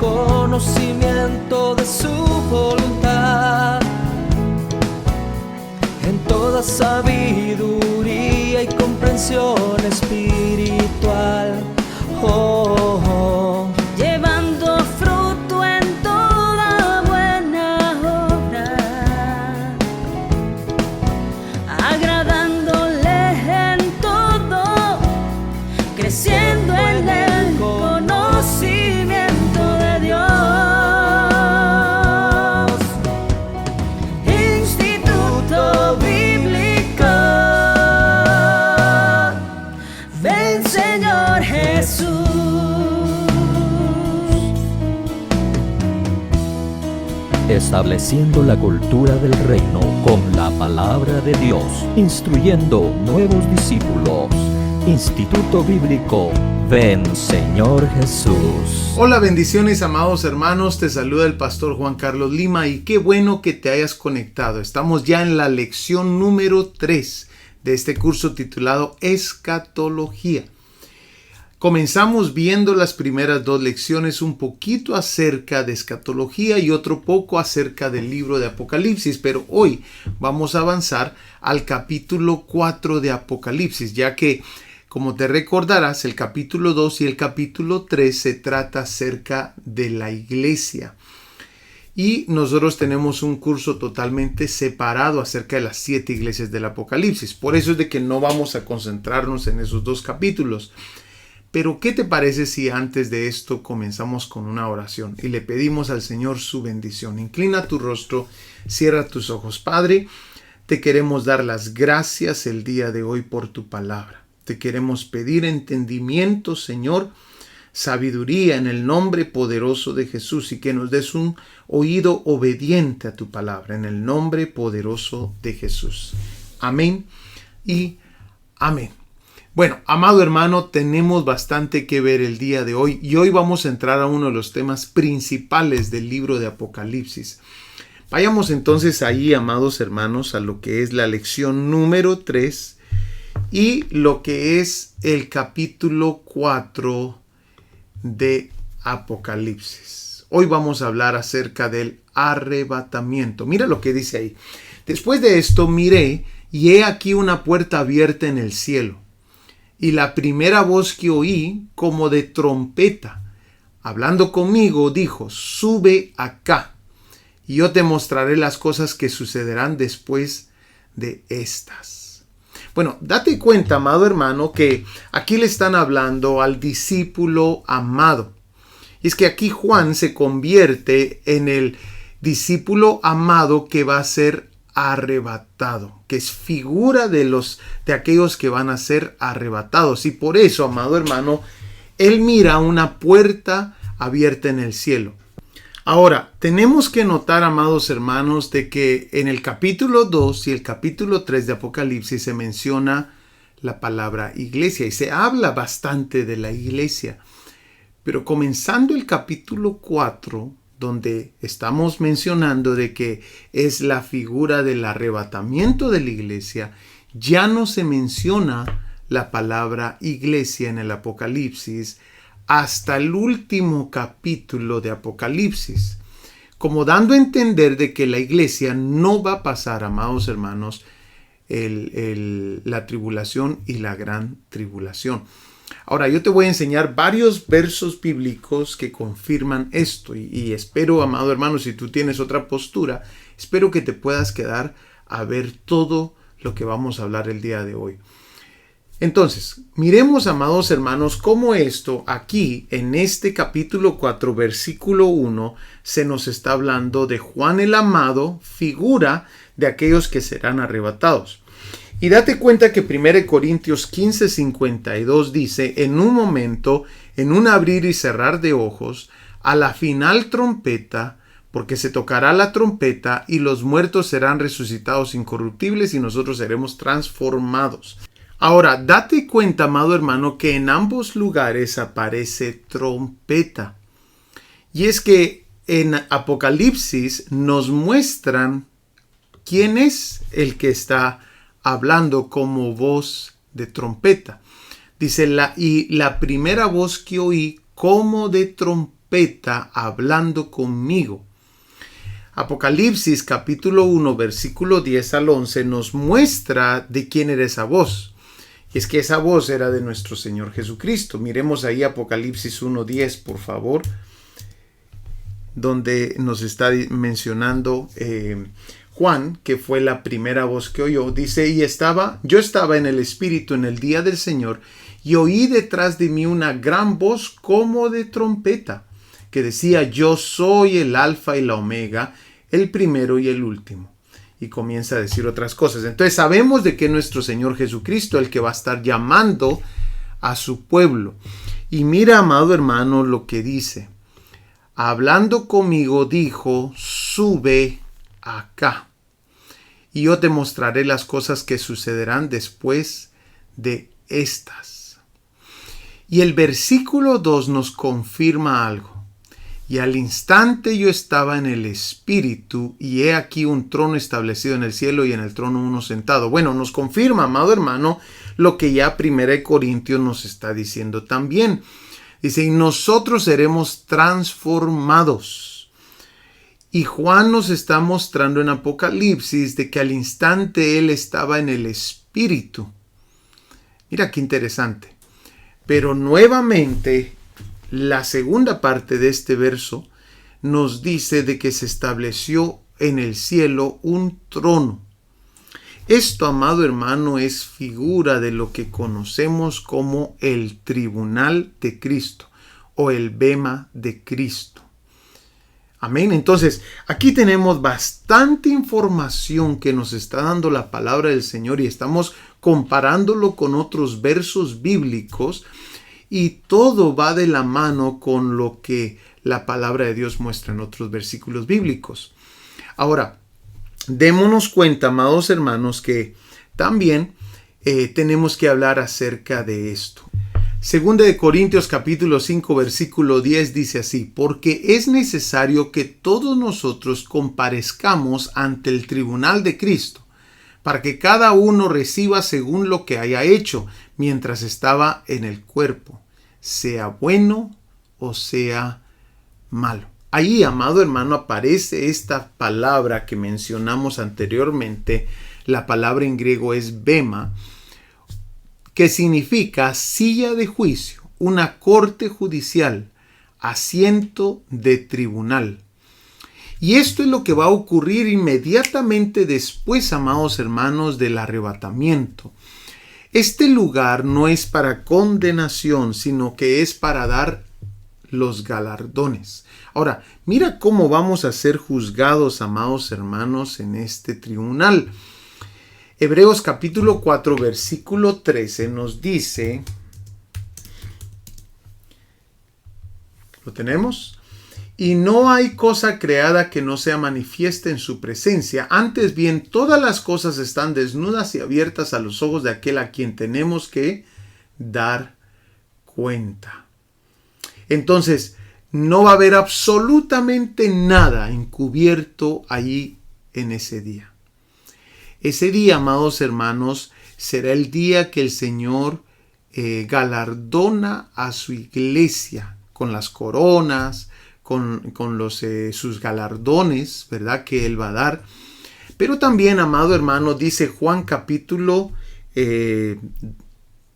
conocimiento de su voluntad, en toda sabiduría y comprensión espiritual. Oh, oh. Llevando fruto en toda buena obra, agradándole en todo, creciendo en el conocimiento de Dios. Instituto Bíblico, ven Señor Jesús. Estableciendo la cultura del reino con la palabra de Dios, instruyendo nuevos discípulos. Instituto Bíblico, ven Señor Jesús. Hola, bendiciones amados hermanos, te saluda el pastor Juan Carlos Lima y qué bueno que te hayas conectado. Estamos ya en la lección número 3 de este curso titulado Escatología. Comenzamos viendo las primeras 2 lecciones un poquito acerca de escatología y otro poco acerca del libro de Apocalipsis, pero hoy vamos a avanzar al capítulo 4 de Apocalipsis, ya que, como te recordarás, el capítulo 2 y el capítulo 3 se trata acerca de la iglesia. Y nosotros tenemos un curso totalmente separado acerca de las 7 iglesias del Apocalipsis. Por eso es de que no vamos a concentrarnos en esos 2 capítulos. Pero ¿qué te parece si antes de esto comenzamos con una oración y le pedimos al Señor su bendición? Inclina tu rostro, cierra tus ojos. Padre, te queremos dar las gracias el día de hoy por tu palabra. Te queremos pedir entendimiento, Señor, sabiduría en el nombre poderoso de Jesús y que nos des un oído obediente a tu palabra en el nombre poderoso de Jesús. Amén y amén. Bueno, amado hermano, tenemos bastante que ver el día de hoy y hoy vamos a entrar a uno de los temas principales del libro de Apocalipsis. Vayamos entonces ahí, amados hermanos, a lo que es la lección número 3 y lo que es el capítulo 4 de Apocalipsis. Hoy vamos a hablar acerca del arrebatamiento. Mira lo que dice ahí. Después de esto miré y he aquí una puerta abierta en el cielo. Y la primera voz que oí, como de trompeta, hablando conmigo, dijo: sube acá, y yo te mostraré las cosas que sucederán después de estas. Bueno, date cuenta, amado hermano, que aquí le están hablando al discípulo amado. Y es que aquí Juan se convierte en el discípulo amado que va a ser arrebatado, que es figura de aquellos que van a ser arrebatados. Y por eso, amado hermano, él mira una puerta abierta en el cielo. Ahora, tenemos que notar, amados hermanos, de que en el capítulo 2 y el capítulo 3 de Apocalipsis se menciona la palabra iglesia y se habla bastante de la iglesia. Pero comenzando el capítulo 4, donde estamos mencionando de que es la figura del arrebatamiento de la iglesia, ya no se menciona la palabra iglesia en el Apocalipsis hasta el último capítulo de Apocalipsis, como dando a entender de que la iglesia no va a pasar, amados hermanos, la tribulación y la gran tribulación. Ahora, yo te voy a enseñar varios versos bíblicos que confirman esto y espero, amado hermano, si tú tienes otra postura, espero que te puedas quedar a ver todo lo que vamos a hablar el día de hoy. Entonces, miremos, amados hermanos, cómo esto aquí, en este capítulo 4, versículo 1, se nos está hablando de Juan el amado, figura de aquellos que serán arrebatados. Y date cuenta que 1 Corintios 15:52 dice: en un momento, en un abrir y cerrar de ojos, a la final trompeta, porque se tocará la trompeta y los muertos serán resucitados incorruptibles y nosotros seremos transformados. Ahora, date cuenta, amado hermano, que en ambos lugares aparece trompeta. Y es que en Apocalipsis nos muestran quién es el que está hablando como voz de trompeta. Dice, y la primera voz que oí como de trompeta. trompeta hablando conmigo. Apocalipsis capítulo 1 versículo 10 al 11 nos muestra de quién era esa voz. Y es que esa voz era de nuestro Señor Jesucristo. Miremos ahí Apocalipsis 1:10, por favor, donde nos está mencionando Juan, que fue la primera voz que oyó. Dice, yo estaba en el Espíritu en el día del Señor, y oí detrás de mí una gran voz como de trompeta, que decía, yo soy el Alfa y la Omega, el primero y el último. Y comienza a decir otras cosas. Entonces sabemos de que nuestro Señor Jesucristo es el que va a estar llamando a su pueblo. Y mira, amado hermano, lo que dice. Hablando conmigo, dijo, sube acá, y yo te mostraré las cosas que sucederán después de estas. Y el versículo 2 nos confirma algo. Y al instante yo estaba en el Espíritu, y he aquí un trono establecido en el cielo, y en el trono uno sentado. Bueno, nos confirma, amado hermano, lo que ya 1 Corintios nos está diciendo también. Dice, y nosotros seremos transformados. Y Juan nos está mostrando en Apocalipsis de que al instante él estaba en el Espíritu. Mira qué interesante. Pero nuevamente, la segunda parte de este verso nos dice de que se estableció en el cielo un trono. Esto, amado hermano, es figura de lo que conocemos como el tribunal de Cristo o el bema de Cristo. Amén. Entonces, aquí tenemos bastante información que nos está dando la palabra del Señor y estamos comparándolo con otros versos bíblicos. Y todo va de la mano con lo que la palabra de Dios muestra en otros versículos bíblicos. Ahora, démonos cuenta, amados hermanos, que también tenemos que hablar acerca de esto. Segunda de Corintios capítulo 5 versículo 10 dice así, porque es necesario que todos nosotros comparezcamos ante el tribunal de Cristo, para que cada uno reciba según lo que haya hecho mientras estaba en el cuerpo, sea bueno o sea malo. Ahí, amado hermano, aparece esta palabra que mencionamos anteriormente. La palabra en griego es bema, que significa silla de juicio, una corte judicial, asiento de tribunal. Y esto es lo que va a ocurrir inmediatamente después, amados hermanos, del arrebatamiento. Este lugar no es para condenación, sino que es para dar los galardones. Ahora, mira cómo vamos a ser juzgados, amados hermanos, en este tribunal. Hebreos capítulo 4, versículo 13 nos dice, ¿lo tenemos? Y no hay cosa creada que no sea manifiesta en su presencia. Antes bien, todas las cosas están desnudas y abiertas a los ojos de aquel a quien tenemos que dar cuenta. Entonces, no va a haber absolutamente nada encubierto allí en ese día. Ese día, amados hermanos, será el día que el Señor galardona a su iglesia con las coronas, con sus galardones, ¿verdad?, que Él va a dar. Pero también, amado hermano, dice Juan capítulo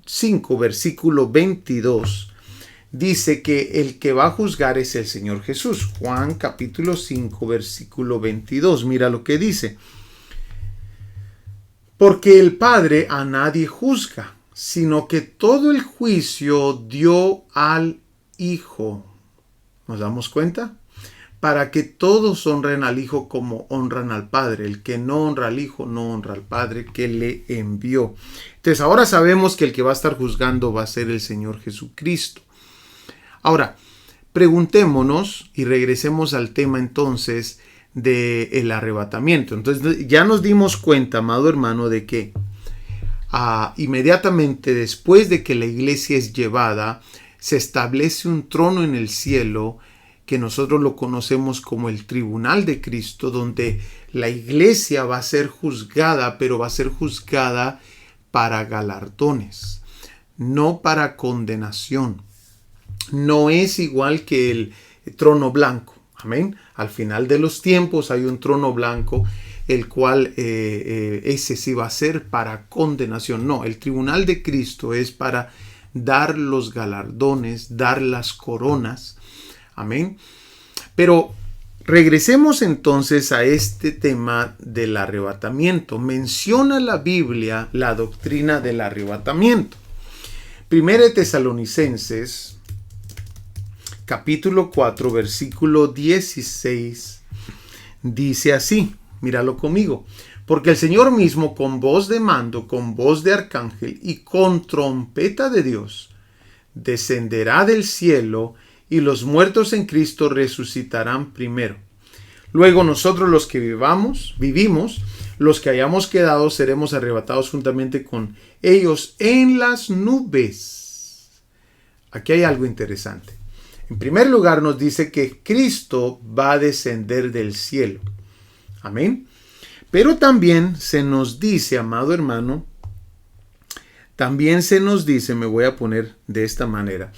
5, versículo 22, dice que el que va a juzgar es el Señor Jesús. Juan capítulo 5, versículo 22, mira lo que dice. Porque el Padre a nadie juzga, sino que todo el juicio dio al Hijo. ¿Nos damos cuenta? Para que todos honren al Hijo como honran al Padre. El que no honra al Hijo no honra al Padre que le envió. Entonces ahora sabemos que el que va a estar juzgando va a ser el Señor Jesucristo. Ahora, preguntémonos y regresemos al tema entonces del arrebatamiento. Entonces ya nos dimos cuenta, amado hermano, de que inmediatamente después de que la iglesia es llevada, se establece un trono en el cielo que nosotros lo conocemos como el tribunal de Cristo, donde la iglesia va a ser juzgada, pero va a ser juzgada para galardones, no para condenación. No es igual que trono blanco. Amén. Al final de los tiempos hay un trono blanco, el cual ese sí va a ser para condenación. No, el tribunal de Cristo es para dar los galardones, dar las coronas. Amén. Pero regresemos entonces a este tema del arrebatamiento. Menciona la Biblia la doctrina del arrebatamiento. 1 Tesalonicenses capítulo 4, versículo 16, dice así, míralo conmigo, porque el Señor mismo con voz de mando, con voz de arcángel y con trompeta de Dios, descenderá del cielo y los muertos en Cristo resucitarán primero. Luego nosotros los que vivimos, los que hayamos quedado, seremos arrebatados juntamente con ellos en las nubes. Aquí hay algo interesante. En primer lugar nos dice que Cristo va a descender del cielo. Amén. Pero también se nos dice, amado hermano, también se nos dice, me voy a poner de esta manera,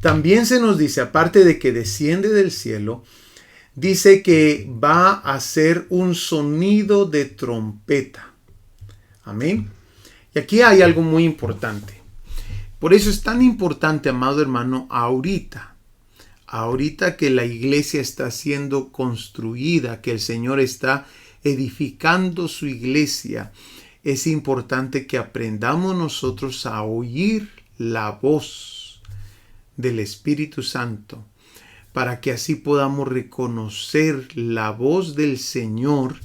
también se nos dice, aparte de que desciende del cielo, dice que va a hacer un sonido de trompeta. Amén. Y aquí hay algo muy importante. Por eso es tan importante, amado hermano, ahorita que la iglesia está siendo construida, que el Señor está edificando su iglesia, es importante que aprendamos nosotros a oír la voz del Espíritu Santo, para que así podamos reconocer la voz del Señor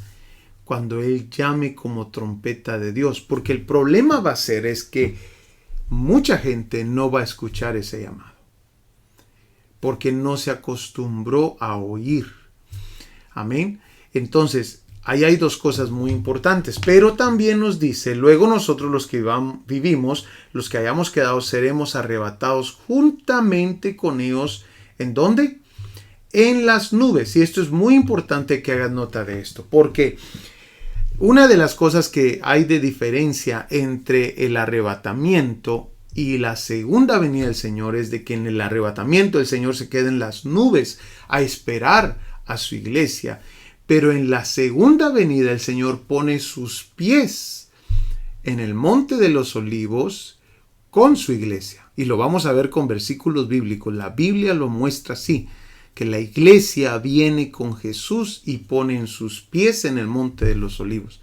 cuando Él llame como trompeta de Dios. Porque el problema va a ser es que mucha gente no va a escuchar ese llamado, porque no se acostumbró a oír. Amén. Entonces, ahí hay dos cosas muy importantes. Pero también nos dice, luego nosotros los que vivimos, los que hayamos quedado, seremos arrebatados juntamente con ellos. ¿En dónde? En las nubes. Y esto es muy importante que hagas nota de esto, porque una de las cosas que hay de diferencia entre el arrebatamiento y la segunda venida del Señor es de que en el arrebatamiento el Señor se queda en las nubes a esperar a su iglesia. Pero en la segunda venida el Señor pone sus pies en el monte de los olivos con su iglesia. Y lo vamos a ver con versículos bíblicos. La Biblia lo muestra así, que la iglesia viene con Jesús y pone en sus pies en el monte de los olivos.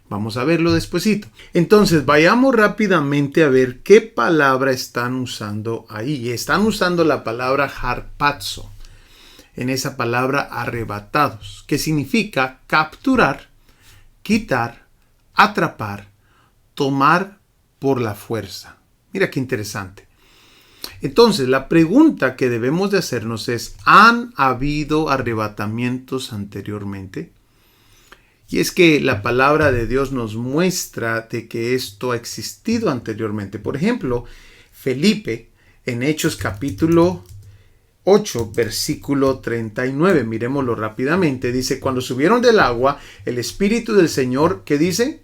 Vamos a verlo despuesito. Entonces, vayamos rápidamente a ver qué palabra están usando ahí. Están usando la palabra harpazo. En esa palabra arrebatados, que significa capturar, quitar, atrapar, tomar por la fuerza. Mira qué interesante. Entonces, la pregunta que debemos de hacernos es, ¿han habido arrebatamientos anteriormente? Y es que la palabra de Dios nos muestra de que esto ha existido anteriormente. Por ejemplo, Felipe, en Hechos capítulo 8, versículo 39, miremoslo rápidamente, dice, cuando subieron del agua, el Espíritu del Señor, ¿qué dice?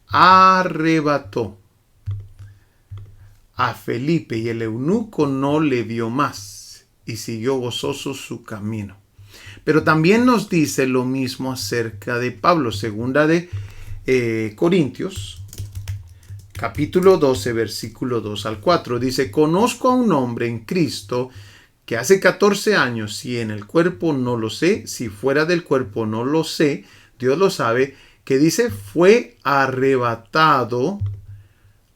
Arrebató a Felipe, y el eunuco no le vio más, y siguió gozoso su camino. Pero también nos dice lo mismo acerca de Pablo, segunda de Corintios, capítulo 12, versículo 2 al 4. Dice, conozco a un hombre en Cristo que hace 14 años, si en el cuerpo no lo sé, si fuera del cuerpo no lo sé, Dios lo sabe, que dice, fue arrebatado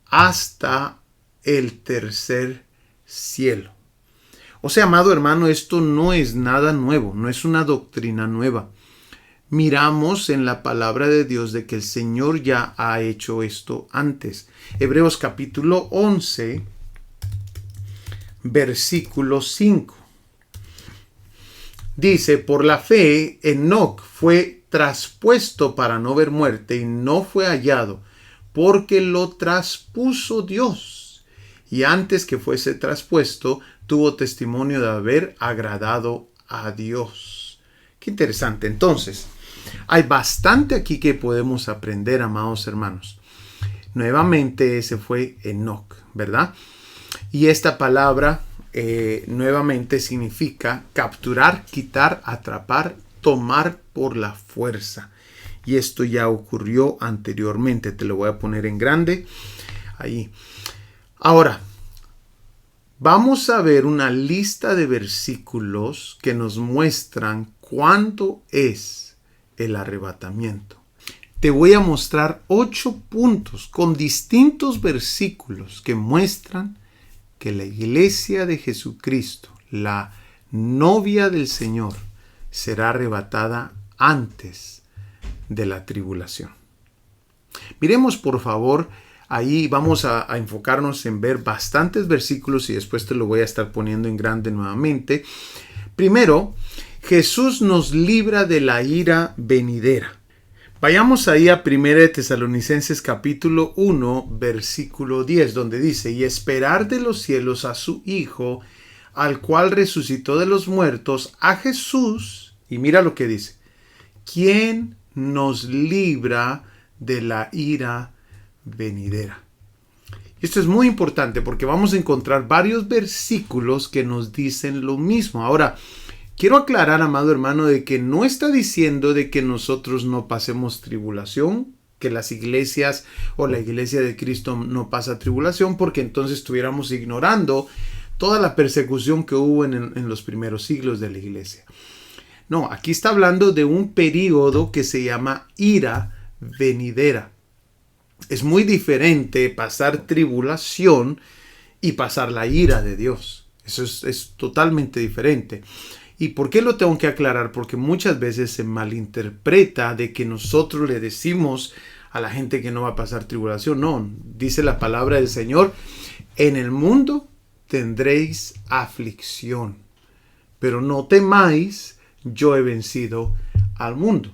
hasta el tercer cielo. O sea, amado hermano, esto no es nada nuevo, no es una doctrina nueva. Miramos en la palabra de Dios de que el Señor ya ha hecho esto antes. Hebreos capítulo 11, versículo 5. Dice, por la fe, Enoc fue traspuesto para no ver muerte y no fue hallado, porque lo traspuso Dios. Y antes que fuese traspuesto, tuvo testimonio de haber agradado a Dios. Qué interesante. Entonces, hay bastante aquí que podemos aprender, amados hermanos. Nuevamente ese fue Enoc, ¿verdad? Y esta palabra nuevamente significa capturar, quitar, atrapar, tomar por la fuerza. Y esto ya ocurrió anteriormente. Te lo voy a poner en grande ahí. Ahora, vamos a ver una lista de versículos que nos muestran cuándo es el arrebatamiento. Te voy a mostrar 8 puntos con distintos versículos que muestran que la iglesia de Jesucristo, la novia del Señor, será arrebatada antes de la tribulación. Miremos por favor, ahí vamos a enfocarnos en ver bastantes versículos y después te lo voy a estar poniendo en grande nuevamente. Primero, Jesús nos libra de la ira venidera. Vayamos ahí a 1 Tesalonicenses capítulo 1, versículo 10, donde dice: y esperar de los cielos a su Hijo, al cual resucitó de los muertos, a Jesús, y mira lo que dice, quien nos libra de la ira venidera. Esto es muy importante porque vamos a encontrar varios versículos que nos dicen lo mismo. Ahora, quiero aclarar, amado hermano, de que no está diciendo de que nosotros no pasemos tribulación, que las iglesias o la iglesia de Cristo no pasa tribulación, porque entonces estuviéramos ignorando toda la persecución que hubo en los primeros siglos de la iglesia. No, aquí está hablando de un período que se llama ira venidera. Es muy diferente pasar tribulación y pasar la ira de Dios. Eso es totalmente diferente. ¿Y por qué lo tengo que aclarar? Porque muchas veces se malinterpreta de que nosotros le decimos a la gente que no va a pasar tribulación. No, dice la palabra del Señor, en el mundo tendréis aflicción, pero no temáis, yo he vencido al mundo.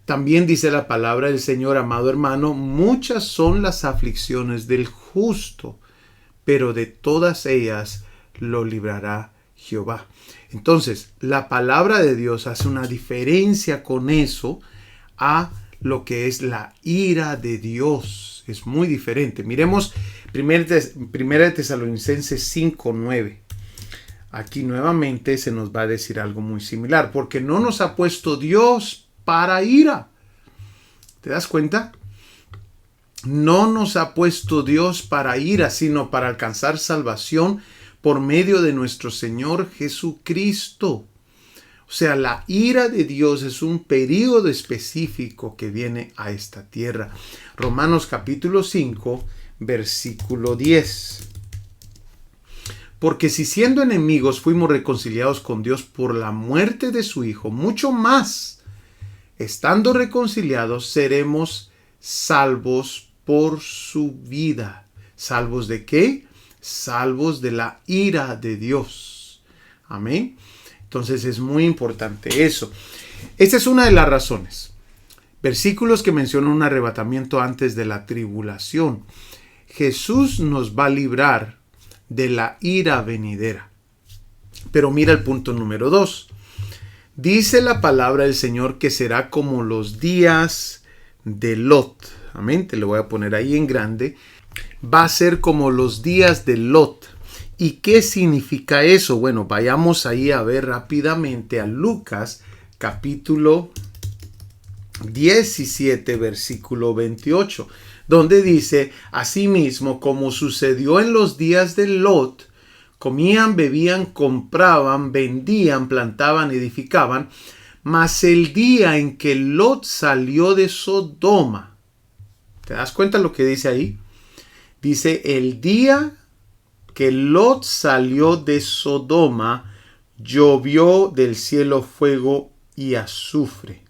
También dice la palabra del Señor, amado hermano, muchas son las aflicciones del justo, pero de todas ellas lo librará Jehová. Entonces, la palabra de Dios hace una diferencia con eso a lo que es la ira de Dios. Es muy diferente. Miremos 1 Tesalonicenses 5:9. Aquí nuevamente se nos va a decir algo muy similar, porque no nos ha puesto Dios para ira. ¿Te das cuenta? No nos ha puesto Dios para ira, sino para alcanzar salvación por medio de nuestro Señor Jesucristo. O sea, la ira de Dios es un período específico que viene a esta tierra. Romanos capítulo 5, versículo 10. Porque si siendo enemigos fuimos reconciliados con Dios por la muerte de su Hijo, mucho más, estando reconciliados, seremos salvos por su vida. ¿Salvos de qué? Salvos de la ira de Dios. Amén. Entonces es muy importante eso. Esta es una de las razones. Versículos que mencionan un arrebatamiento antes de la tribulación. Jesús nos va a librar de la ira venidera. Pero mira el punto número 2. Dice la palabra del Señor que será como los días de Lot. Amén. Te lo voy a poner ahí en grande. Va a ser como los días de Lot. ¿Y qué significa eso? Bueno, vayamos ahí a ver rápidamente a Lucas capítulo 17, versículo 28, donde dice: asimismo, como sucedió en los días de Lot, comían, bebían, compraban, vendían, plantaban, edificaban, mas el día en que Lot salió de Sodoma, ¿te das cuenta lo que dice ahí? Dice, el día que Lot salió de Sodoma, llovió del cielo fuego y azufre,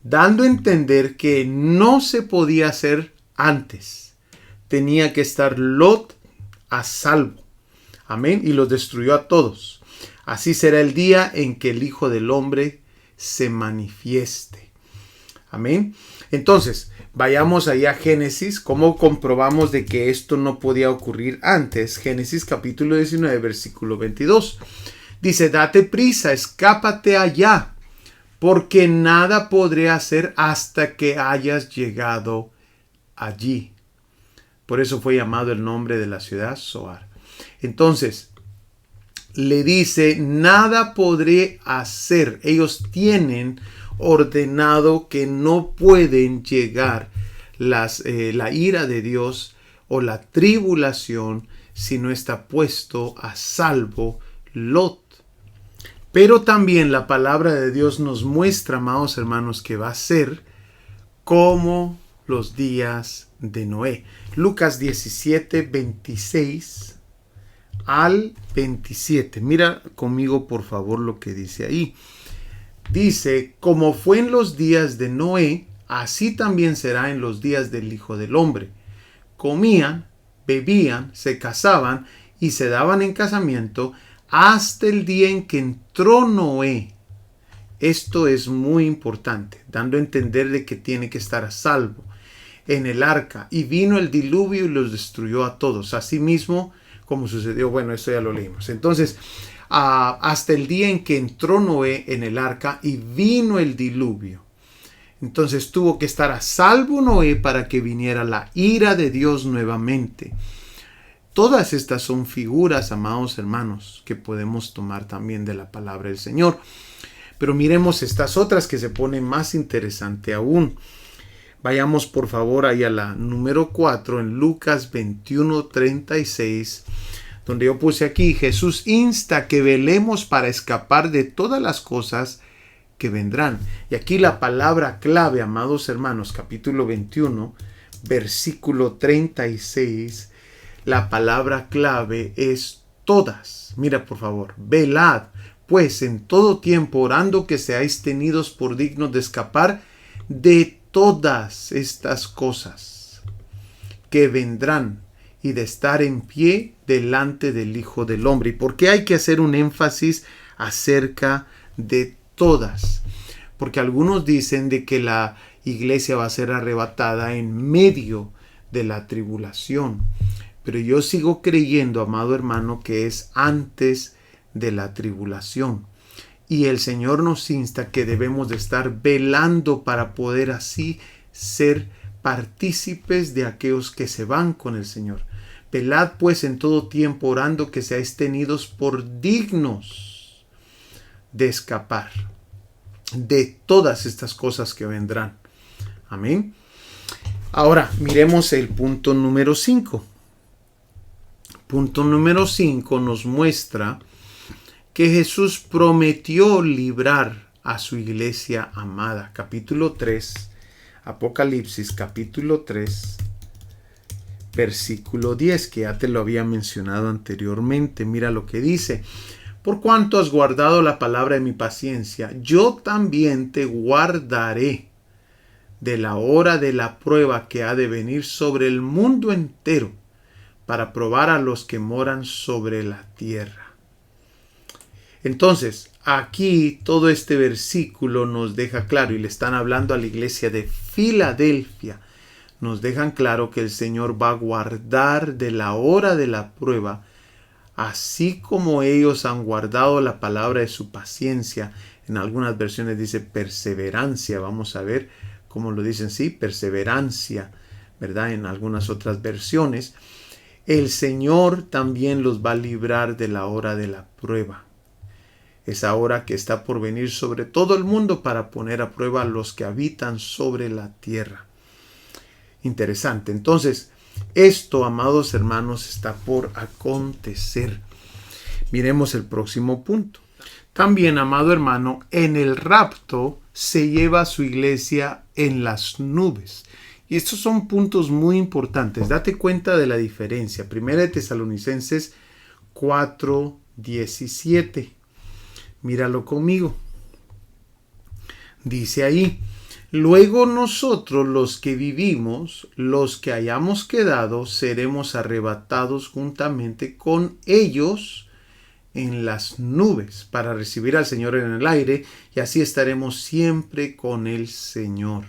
dando a entender que no se podía hacer antes. Tenía que estar Lot a salvo. Amén. Y los destruyó a todos. Así será el día en que el Hijo del Hombre se manifieste. Amén. Entonces, vayamos ahí a Génesis. ¿Cómo comprobamos de que esto no podía ocurrir antes? Génesis capítulo 19, versículo 22. Dice, date prisa, escápate allá, porque nada podré hacer hasta que hayas llegado allí. Por eso fue llamado el nombre de la ciudad Zoar. Entonces, le dice, nada podré hacer. Ellos tienen ordenado que no pueden llegar la ira de Dios o la tribulación si no está puesto a salvo Lot. Pero también la palabra de Dios nos muestra, amados hermanos, que va a ser como los días de Noé. Lucas 17, 26 al 27. Mira conmigo por favor lo que dice ahí. Dice, como fue en los días de Noé, así también será en los días del Hijo del Hombre. Comían, bebían, se casaban y se daban en casamiento hasta el día en que entró Noé. Esto es muy importante, dando a entender de que tiene que estar a salvo en el arca. Y vino el diluvio y los destruyó a todos. Asimismo, como sucedió, bueno, esto ya lo leímos. Entonces, hasta el día en que entró Noé en el arca y vino el diluvio. Entonces tuvo que estar a salvo Noé para que viniera la ira de Dios nuevamente. Todas estas son figuras, amados hermanos, que podemos tomar también de la palabra del Señor. Pero miremos estas otras que se ponen más interesante aún. Vayamos por favor ahí a la número 4 en Lucas 21:36, donde yo puse aquí, Jesús insta que velemos para escapar de todas las cosas que vendrán. Y aquí la palabra clave, amados hermanos, capítulo 21, versículo 36, la palabra clave es todas. Mira por favor, velad pues en todo tiempo orando que seáis tenidos por dignos de escapar de todas estas cosas que vendrán y de estar en pie delante del Hijo del Hombre. ¿Y por qué hay que hacer un énfasis acerca de todas? Porque algunos dicen de que la iglesia va a ser arrebatada en medio de la tribulación. Pero yo sigo creyendo, amado hermano, que es antes de la tribulación. Y el Señor nos insta que debemos de estar velando para poder así ser partícipes de aquellos que se van con el Señor. Velad pues en todo tiempo orando que seáis tenidos por dignos de escapar de todas estas cosas que vendrán. Amén. Ahora miremos el punto número 5. Punto número 5 nos muestra que Jesús prometió librar a su iglesia amada. Capítulo 3, Apocalipsis capítulo 3, versículo 10, que ya te lo había mencionado anteriormente. Mira lo que dice. Por cuanto has guardado la palabra de mi paciencia, yo también te guardaré de la hora de la prueba que ha de venir sobre el mundo entero, para probar a los que moran sobre la tierra. Entonces, aquí todo este versículo nos deja claro, y le están hablando a la iglesia de Filadelfia, nos dejan claro que el Señor va a guardar de la hora de la prueba, así como ellos han guardado la palabra de su paciencia. En algunas versiones dice perseverancia, vamos a ver cómo lo dicen, sí, perseverancia, ¿verdad? En algunas otras versiones, el Señor también los va a librar de la hora de la prueba. Esa hora que está por venir sobre todo el mundo para poner a prueba a los que habitan sobre la tierra. Interesante. Entonces, esto, amados hermanos, está por acontecer. Miremos el próximo punto. También, amado hermano, en el rapto se lleva a su iglesia en las nubes. Y estos son puntos muy importantes. Date cuenta de la diferencia. Primera de Tesalonicenses 4:17. Míralo conmigo. Dice ahí, luego nosotros los que vivimos, los que hayamos quedado, seremos arrebatados juntamente con ellos en las nubes para recibir al Señor en el aire, y así estaremos siempre con el Señor.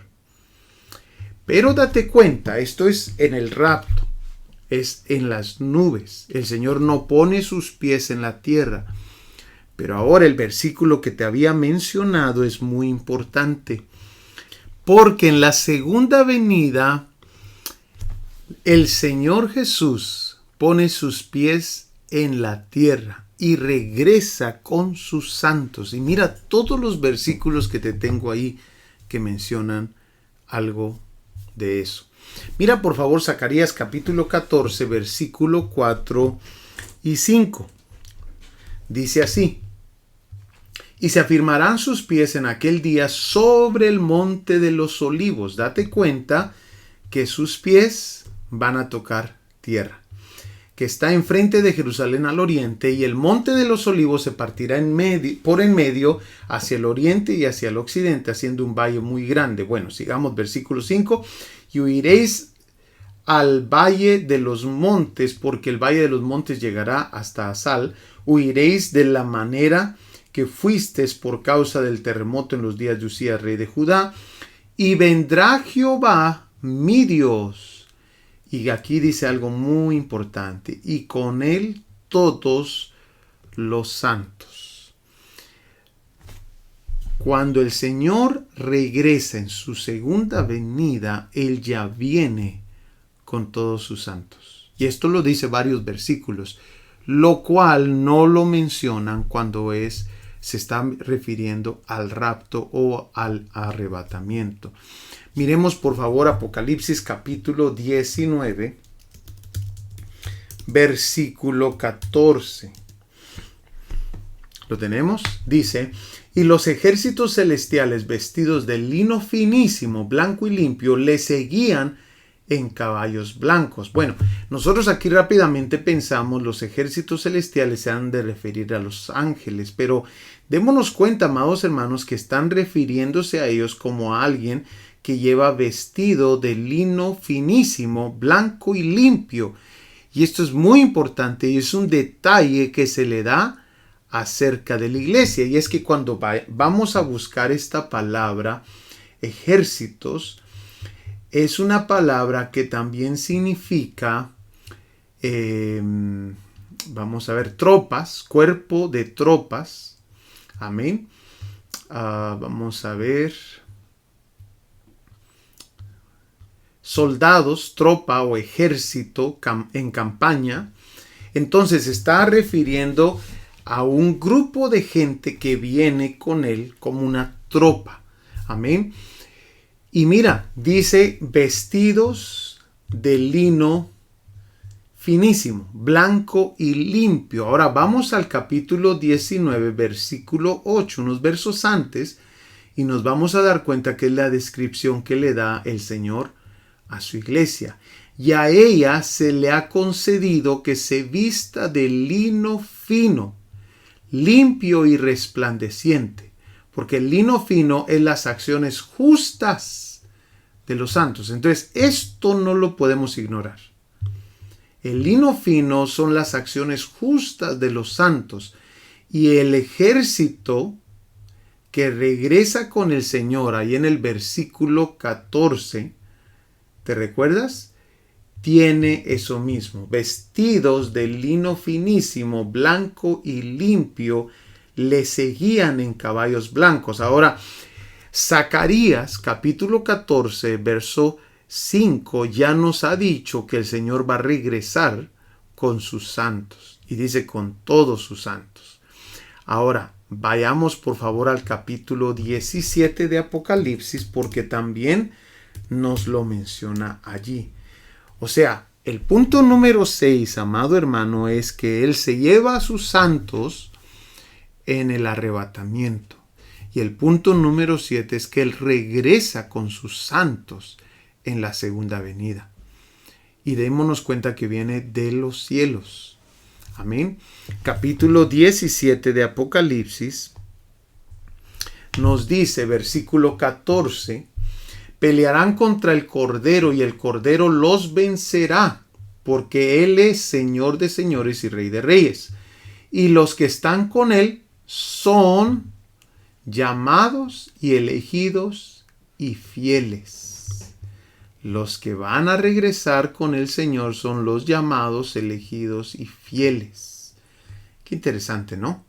Pero date cuenta, esto es en el rapto, es en las nubes. El Señor no pone sus pies en la tierra. Pero ahora el versículo que te había mencionado es muy importante, porque en la segunda venida el Señor Jesús pone sus pies en la tierra. y regresa con sus santos. Y mira todos los versículos que te tengo ahí que mencionan algo de eso. Mira por favor Zacarías capítulo 14, versículo 4 y 5. Dice así: y se afirmarán sus pies en aquel día sobre el monte de los olivos. Date cuenta que sus pies van a tocar tierra, que está enfrente de Jerusalén al oriente, y el monte de los olivos se partirá por en medio hacia el oriente y hacia el occidente, haciendo un valle muy grande. Bueno, sigamos versículo 5. Y huiréis al valle de los montes, porque el valle de los montes llegará hasta Asal. Huiréis de la manera que fuisteis por causa del terremoto en los días de Usías, rey de Judá. Y vendrá Jehová, mi Dios. Y aquí dice algo muy importante: y con él todos los santos. Cuando el Señor regresa en su segunda venida, Él ya viene con todos sus santos. Y esto lo dice varios versículos, lo cual no lo mencionan cuando se está refiriendo al rapto o al arrebatamiento. Miremos por favor Apocalipsis capítulo 19, versículo 14. ¿Lo tenemos? Dice: y los ejércitos celestiales vestidos de lino finísimo, blanco y limpio, le seguían en caballos blancos. Bueno, nosotros aquí rápidamente pensamos los ejércitos celestiales se han de referir a los ángeles, pero démonos cuenta, amados hermanos, que están refiriéndose a ellos como a alguien que lleva vestido de lino finísimo, blanco y limpio. Y esto es muy importante y es un detalle que se le da acerca de la iglesia. Y es que cuando vamos a buscar esta palabra, ejércitos, es una palabra que también significa, vamos a ver, tropas, cuerpo de tropas. Amén. Vamos a ver. Soldados, tropa o ejército en campaña. Entonces está refiriendo a un grupo de gente que viene con él como una tropa. Amén. Y mira, dice vestidos de lino finísimo, blanco y limpio. Ahora vamos al capítulo 19, versículo 8, unos versos antes, y nos vamos a dar cuenta que es la descripción que le da el Señor a su iglesia. Y a ella se le ha concedido que se vista de lino fino, limpio y resplandeciente, porque el lino fino es las acciones justas de los santos. Entonces, esto no lo podemos ignorar. El lino fino son las acciones justas de los santos, y el ejército que regresa con el Señor, ahí en el versículo 14, ¿te recuerdas? Tiene eso mismo, vestidos de lino finísimo, blanco y limpio, le seguían en caballos blancos. Ahora, Zacarías capítulo 14, verso 5 ya nos ha dicho que el Señor va a regresar con sus santos, y dice con todos sus santos. Ahora, vayamos por favor al capítulo 17 de Apocalipsis, porque también nos lo menciona allí. O sea, el punto número 6, amado hermano, es que Él se lleva a sus santos en el arrebatamiento. Y el punto número 7 es que Él regresa con sus santos en la segunda venida. Y démonos cuenta que viene de los cielos. Amén. Capítulo 17 de Apocalipsis nos dice, versículo 14, pelearán contra el Cordero y el Cordero los vencerá, porque Él es Señor de señores y Rey de reyes. Y los que están con Él son llamados y elegidos y fieles. Los que van a regresar con el Señor son los llamados, elegidos y fieles. Qué interesante, ¿no?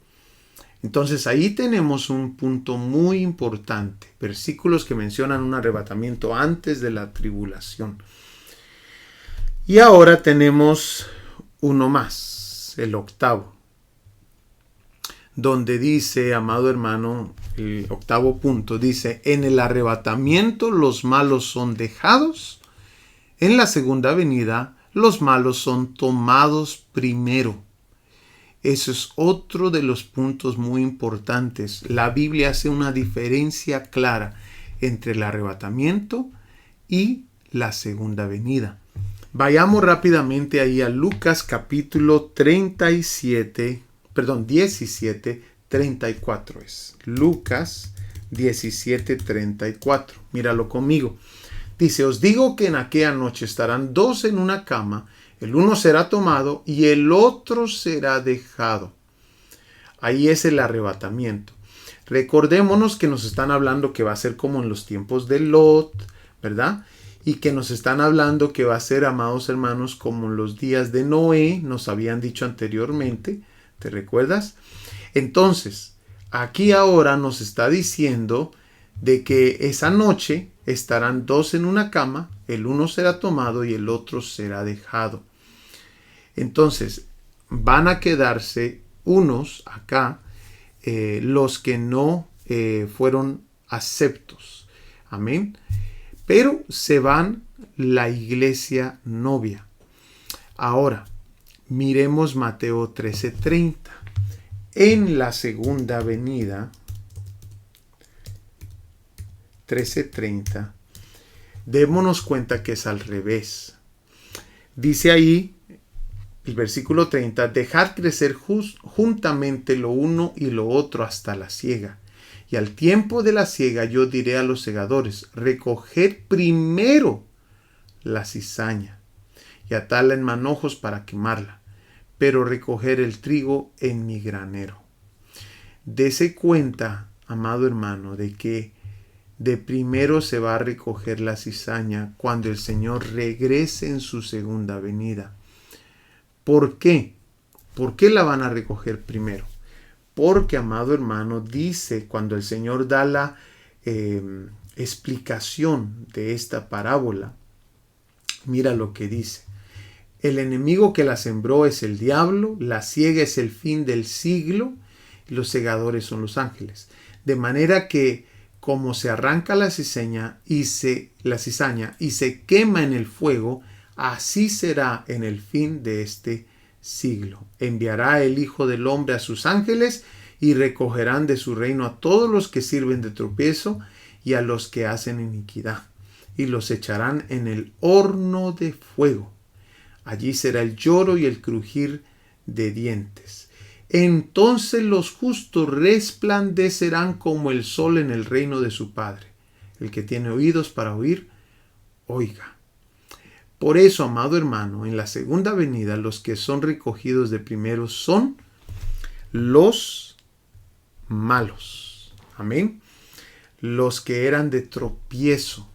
Entonces ahí tenemos un punto muy importante. Versículos que mencionan un arrebatamiento antes de la tribulación. Y ahora tenemos uno más, el octavo. donde dice, amado hermano, el octavo punto, dice, en el arrebatamiento los malos son dejados, en la segunda venida los malos son tomados primero. Eso es otro de los puntos muy importantes. La Biblia hace una diferencia clara entre el arrebatamiento y la segunda venida. Vayamos rápidamente ahí a Lucas capítulo 17, 34 es. Lucas 17:34. Míralo conmigo. Dice, os digo que en aquella noche estarán dos en una cama, el uno será tomado y el otro será dejado. Ahí es el arrebatamiento. Recordémonos que nos están hablando que va a ser como en los tiempos de Lot, ¿verdad? Y que nos están hablando que va a ser, amados hermanos, como en los días de Noé, nos habían dicho anteriormente, ¿te recuerdas? Entonces, aquí ahora nos está diciendo de que esa noche estarán dos en una cama, el uno será tomado y el otro será dejado. Entonces, van a quedarse unos acá, los que no fueron aceptos. Amén. Pero se van la iglesia novia. Ahora, miremos Mateo 13:30. En la segunda venida, 13:30, démonos cuenta que es al revés. Dice ahí, el versículo 30, dejad crecer juntamente lo uno y lo otro hasta la siega. Y al tiempo de la siega yo diré a los segadores, recoged primero la cizaña y atadla en manojos para quemarla, pero recoger el trigo en mi granero. Dese cuenta, amado hermano, de que de primero se va a recoger la cizaña cuando el Señor regrese en su segunda venida. ¿Por qué? ¿Por qué la van a recoger primero? Porque, amado hermano, dice cuando el Señor da la explicación de esta parábola, mira lo que dice. El enemigo que la sembró es el diablo, la siega es el fin del siglo, y los segadores son los ángeles. De manera que como se arranca la cizaña y se quema en el fuego, así será en el fin de este siglo. Enviará el Hijo del Hombre a sus ángeles y recogerán de su reino a todos los que sirven de tropiezo y a los que hacen iniquidad, y los echarán en el horno de fuego. Allí será el lloro y el crujir de dientes. Entonces los justos resplandecerán como el sol en el reino de su Padre. El que tiene oídos para oír, oiga. Por eso, amado hermano, en la segunda venida los que son recogidos de primero son los malos. Amén. Los que eran de tropiezo,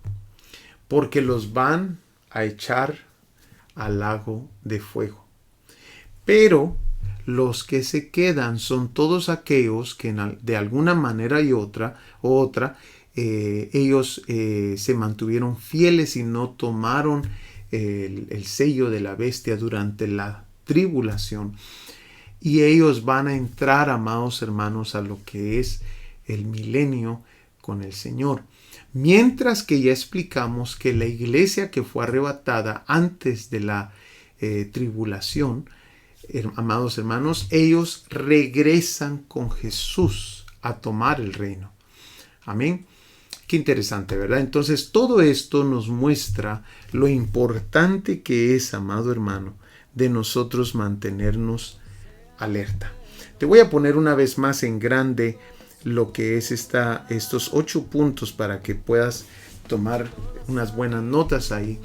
porque los van a echar al lago de fuego. Pero los que se quedan son todos aquellos que de alguna manera y otra ellos se mantuvieron fieles y no tomaron el sello de la bestia durante la tribulación. Y ellos van a entrar, amados hermanos, a lo que es el milenio con el Señor. Mientras que ya explicamos que la iglesia que fue arrebatada antes de la tribulación, amados hermanos, ellos regresan con Jesús a tomar el reino. Amén. Qué interesante, ¿verdad? Entonces todo esto nos muestra lo importante que es, amado hermano, de nosotros mantenernos alerta. Te voy a poner una vez más en grande lo que es estos 8 puntos para que puedas tomar unas buenas notas ahí.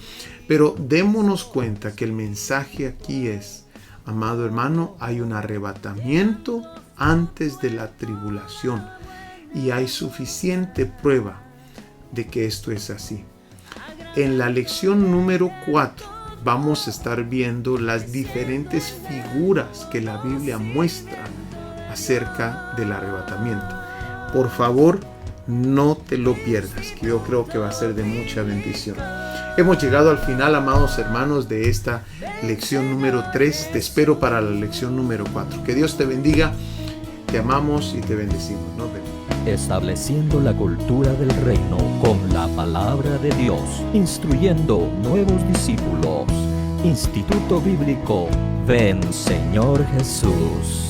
Pero démonos cuenta que el mensaje aquí es, amado hermano, hay un arrebatamiento antes de la tribulación y hay suficiente prueba de que esto es así. En la lección número 4 vamos a estar viendo las diferentes figuras que la Biblia muestra acerca del arrebatamiento. Por favor, no te lo pierdas, que yo creo que va a ser de mucha bendición. Hemos llegado al final, amados hermanos, de esta lección número 3. Te espero para la lección número 4. Que Dios te bendiga. Te amamos y te bendecimos. Nos vemos. Estableciendo la cultura del reino con la palabra de Dios, instruyendo nuevos discípulos. Instituto Bíblico Ven Señor Jesús.